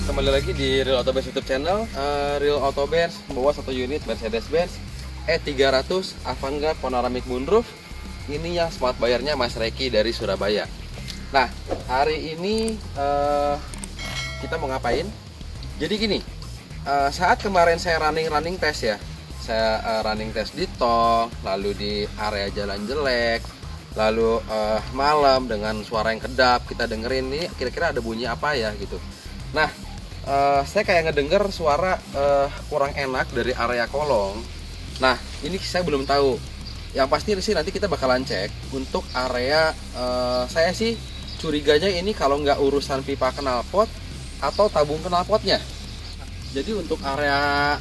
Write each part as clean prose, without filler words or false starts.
Kembali lagi di Real Auto Benz YouTube channel. Real Auto Benz membawa satu unit Mercedes-Benz E300 Avantgarde Panoramic Moonroof. Ini yang smart bayarnya Mas Reki dari Surabaya. Nah, hari ini kita mau ngapain? Jadi gini, saat kemarin saya running tes ya, saya running tes di tol, lalu di area jalan jelek, lalu malam dengan suara yang kedap, kita dengerin nih kira-kira ada bunyi apa ya gitu. Nah, saya kayak ngedenger suara kurang enak dari area kolong. Nah, ini saya belum tahu. Yang pasti sih nanti kita bakalan cek untuk area. Saya sih curiganya ini kalau nggak urusan pipa knalpot atau tabung knalpotnya. Jadi untuk area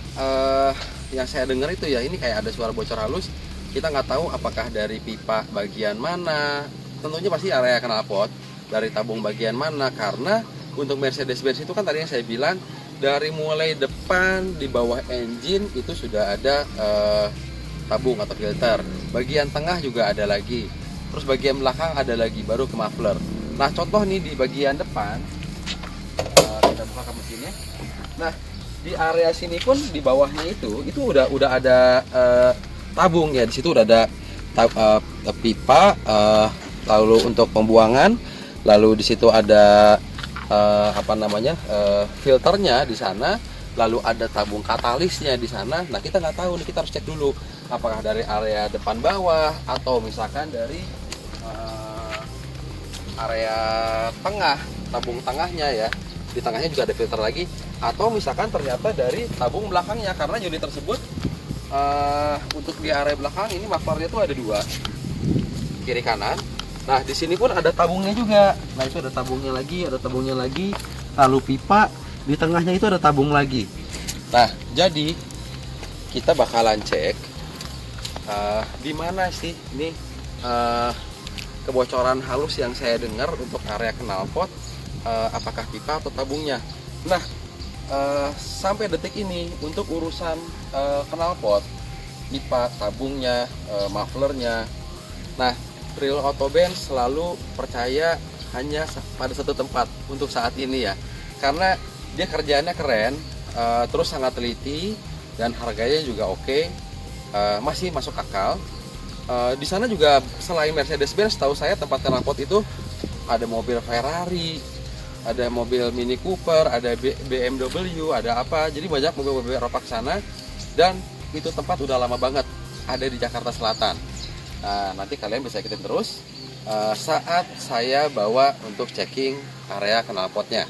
yang saya dengar itu ya, ini kayak ada suara bocor halus. Kita nggak tahu apakah dari pipa bagian mana. Tentunya pasti area knalpot, dari tabung bagian mana, karena untuk Mercedes-Benz itu kan tadi yang saya bilang, dari mulai depan di bawah engine itu sudah ada tabung atau filter. Bagian tengah juga ada lagi. Terus bagian belakang ada lagi, baru ke muffler. Nah, contoh nih di bagian depan, kita buka ke mesinnya. Nah, di area sini pun di bawahnya itu udah ada tabung ya. Di situ udah ada pipa, lalu untuk pembuangan, lalu di situ ada filternya di sana, lalu ada tabung katalisnya di sana. Nah, kita nggak tahu nih, kita harus cek dulu apakah dari area depan bawah atau misalkan dari area tengah, tabung tengahnya ya. Di tengahnya juga ada filter lagi, atau misalkan ternyata dari tabung belakangnya, karena unit tersebut untuk di area belakang ini mufflernya tuh ada dua, kiri kanan. Nah, di sini pun ada tabungnya juga. Nah, itu ada tabungnya lagi, lalu pipa di tengahnya itu ada tabung lagi. Nah, jadi kita bakalan cek di mana sih ini kebocoran halus yang saya dengar untuk area knalpot, apakah pipa atau tabungnya. Nah, sampai detik ini untuk urusan knalpot, pipa, tabungnya, mufflernya. Nah, Real Auto Benz selalu percaya hanya pada satu tempat untuk saat ini ya, karena dia kerjaannya keren, terus sangat teliti dan harganya juga oke, masih masuk akal. Di sana juga selain Mercedes-Benz, tahu saya tempat knalpot itu ada mobil Ferrari, ada mobil Mini Cooper, ada BMW, ada apa, jadi banyak mobil-mobil Eropa ke sana, dan itu tempat udah lama banget ada di Jakarta Selatan. Nah, nanti kalian bisa ikutin terus saat saya bawa untuk checking area knalpotnya.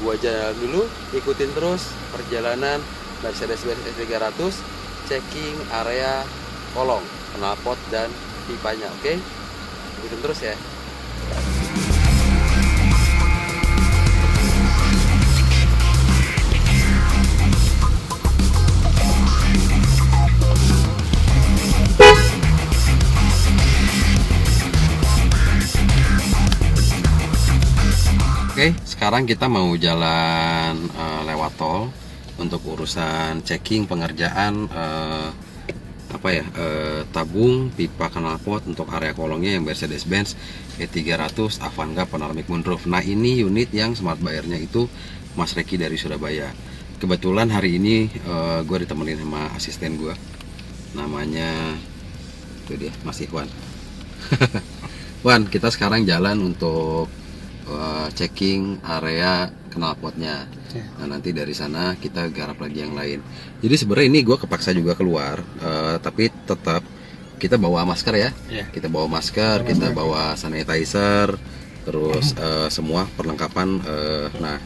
Gua jalan dulu, ikutin terus perjalanan Mercedes-Benz E300, checking area kolong, knalpot dan pipanya. Oke, ikutin terus ya. Oke, sekarang kita mau jalan lewat tol untuk urusan checking pengerjaan tabung pipa knalpot untuk area kolongnya yang Mercedes-Benz E300 Avantgarde Panoramic Moonroof. Nah, ini unit yang smart bayarnya itu Mas Reki dari Surabaya. Kebetulan hari ini gue ditemenin sama asisten gue, namanya itu dia, Mas Ikhwan. Wan, kita sekarang jalan untuk checking area knalpotnya. Nah, nanti dari sana kita garap lagi yang lain. Jadi sebenarnya ini gue kepaksa juga keluar, tapi tetap kita bawa masker ya. Kita bawa masker, kita bawa sanitizer, terus semua perlengkapan. Nah,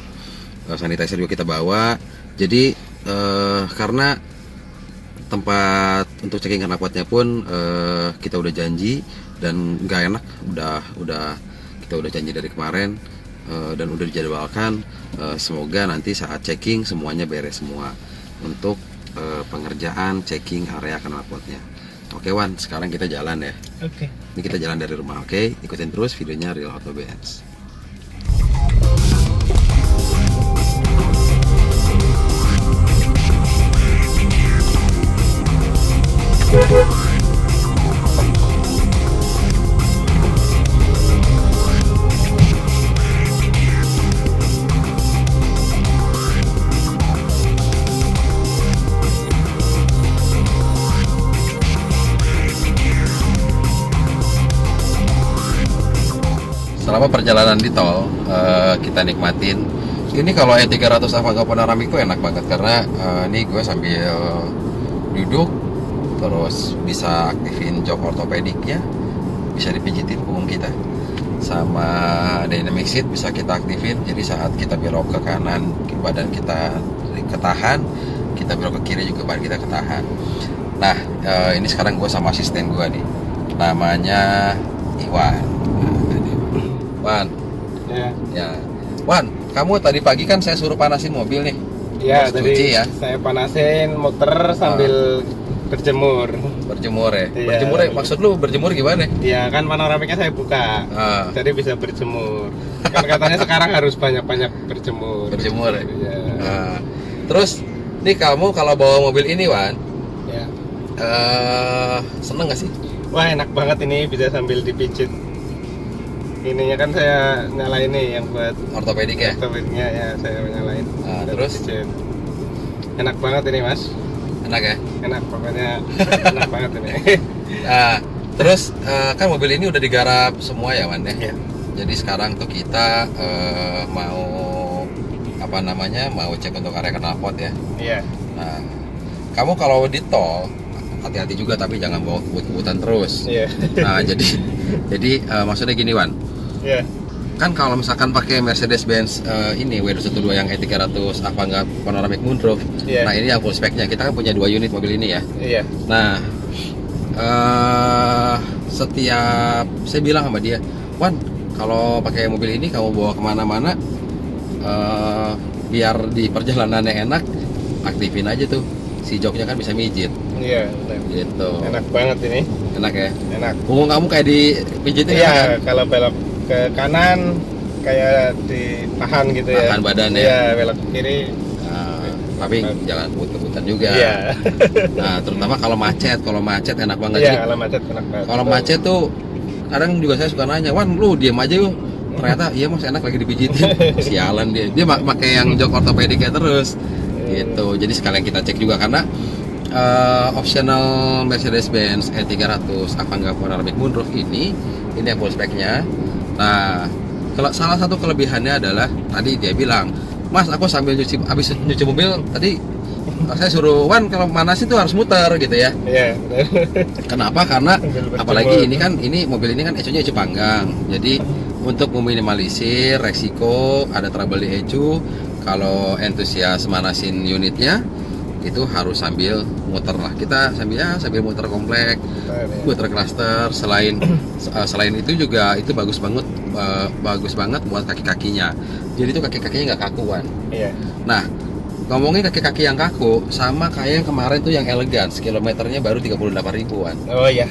sanitizer juga kita bawa. Jadi karena tempat untuk checking knalpotnya pun kita udah janji dan nggak enak, kita udah janji dari kemarin dan udah dijadwalkan. Semoga nanti saat checking semuanya beres semua untuk pengerjaan checking area knalpotnya. Oke Wan, sekarang kita jalan ya. Oke. Ini kita jalan dari rumah. Oke, ikutin terus videonya Real Auto Benz. Selama perjalanan di tol kita nikmatin. Ini kalau E300 Avangga Panoramic itu enak banget karena ini gue sambil duduk terus bisa aktifin jok ortopediknya, bisa dipijitin punggung kita, sama dynamic seat bisa kita aktifin. Jadi saat kita belok ke kanan badan kita ketahan, kita belok ke kiri juga badan kita ketahan. Nah ini sekarang gue sama asisten gue nih, namanya Iwan. Wan, ya, Wan, kamu tadi pagi kan saya suruh panasin mobil nih. Iya, tadi ya. Saya panasin muter sambil berjemur. Berjemur ya? Iya. Berjemur ya? Maksud lu berjemur gimana? Iya, kan panoramiknya saya buka, jadi bisa berjemur. Kan katanya sekarang harus banyak-banyak berjemur. Berjemur ya? Iya. Terus, nih kamu kalau bawa mobil ini, Wan, Ya. seneng gak sih? Wah, enak banget ini, bisa sambil dipijit. Ininya kan saya nyalain nih yang buat Ortopedik ya? ortopediknya ya, saya nyalain. Terus? Pijit. Enak banget ini, Mas. Enak ya? Enak, pokoknya enak banget ini. Terus kan mobil ini udah digarap semua ya, Wan ya? Iya. Jadi sekarang tuh kita mau mau cek untuk area knalpot ya. Iya. Nah, kamu kalau di tol hati-hati juga, tapi jangan bawa kebut-kebutan terus. Iya. Nah, jadi maksudnya gini, Wan. Iya. Kan kalau misalkan pakai Mercedes-Benz ini W212 yang E300 Avangga Panoramic Moonroof, Iya. nah ini yang full speknya. Kita kan punya 2 unit mobil ini ya. Iya. Nah, setiap saya bilang sama dia, Wan, kalau pakai mobil ini kamu bawa kemana-mana, biar di perjalanannya enak, aktifin aja tuh si joknya kan bisa mijit. Iya. Gitu. Enak banget ini. Enak ya. Enak. Punggung kamu kayak dipijitin Iya, kan? kalau belok ke kanan kayak ditahan gitu ya. Tahan badan ya. Iya, belok ke kiri. Tapi jangan kebut-kebutan juga. Iya. Nah, terutama kalau macet enak banget. Iya, Jadi, kalau macet enak banget. kalau macet tuh kadang juga saya suka nanya, Wan, lu diam aja yuk. Ternyata iya Mas, enak lagi dipijitin. Sialan dia pakai yang jok ortopediknya terus. Gitu. Jadi sekalian kita cek juga karena optional Mercedes-Benz E300 Avangga Panoramic Moonroof ini yang full speknya. Nah, kalau salah satu kelebihannya adalah tadi dia bilang, Mas, aku sambil habis nyuci mobil tadi saya suruh Wan kalau manasin tuh harus muter gitu ya. Iya. Kenapa? Karena apalagi ini mobil ini kan ECU-nya ECU panggang. Jadi untuk meminimalisir resiko ada trouble di ECU, kalau entusias manasin unitnya itu harus sambil muter lah. Kita sambil muter komplek, muter cluster. Selain itu juga itu bagus banget buat kaki-kakinya. Jadi itu kaki-kakinya nggak kakuan. Iya. Nah, ngomongin kaki-kaki yang kaku, sama kayak yang kemarin tuh yang Elegance, kilometernya baru 38 ribuan. Oh iya.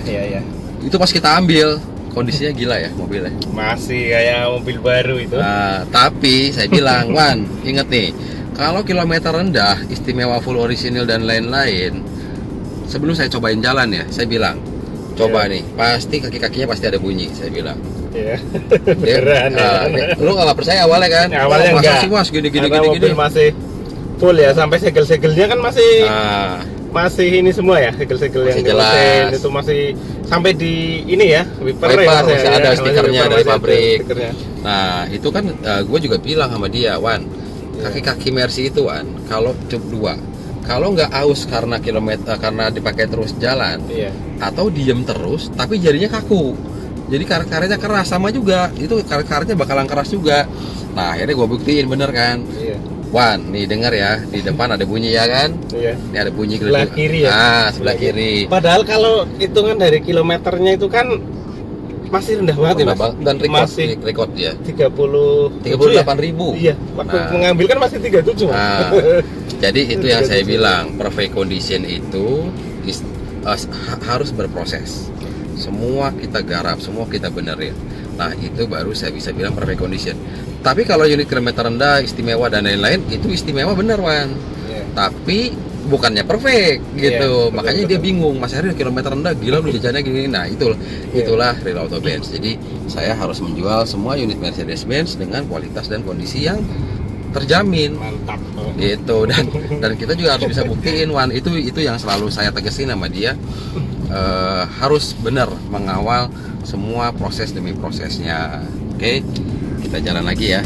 Itu pas kita ambil, kondisinya gila ya mobilnya. Masih kayak mobil baru itu. Nah, tapi saya bilang, Wan, inget nih, kalau kilometer rendah, istimewa full original dan lain-lain, sebelum saya cobain jalan ya, saya bilang, coba nih, pasti kaki-kakinya pasti ada bunyi, saya bilang. Iya. Beneran. Lu nggak percaya awalnya kan? Ya, awalnya masa enggak. sih Mas, gini. Mobil masih full ya, sampai segel-segelnya kan masih ini semua ya, segel-segel yang jelas. itu masih sampai di ini ya, wiper masih ada stikernya dari pabrik. Stikernya. Nah, itu kan gue juga bilang sama dia, Wan, kaki-kaki Mercy itu, Wan, kalau cup 2, kalau nggak aus karena karena dipakai terus jalan, atau diem terus tapi jarinya kaku, Jadi karet-karetnya keras sama juga. Itu karet-karetnya bakalan keras juga. Nah, akhirnya gue buktiin bener kan. Iya. Wan, nih denger ya, di depan ada bunyi ya kan? Iya. Ini ada bunyi Sebelah kiri ya? Ah, sebelah kiri. Padahal kalau hitungan dari kilometernya itu kan masih rendah banget ya, Udah Mas. bang- Dan record, Masih record ya. 38.000. 38.000. Iya, waktu Nah. mengambil kan masih 37. Mas. Nah, jadi itu yang saya bilang, perfect condition itu harus berproses. Semua kita garap, semua kita benerin. Nah, itu baru saya bisa bilang perfect condition. Tapi kalau unit kilometer rendah, istimewa dan lain-lain, itu istimewa bener, Wan. Iya. Tapi bukannya perfect gitu. Iya, Makanya dia betul. bingung, Mas Ariel kilometer rendah gila lu jajannya gini. Nah, itulah Real Auto Benz. Jadi saya harus menjual semua unit Mercedes-Benz dengan kualitas dan kondisi yang terjamin Mantap. gitu. Dan kita juga harus bisa buktiin, Wan, itu yang selalu saya tegesin sama dia. Harus benar mengawal semua proses demi prosesnya. Oke, kita jalan lagi ya.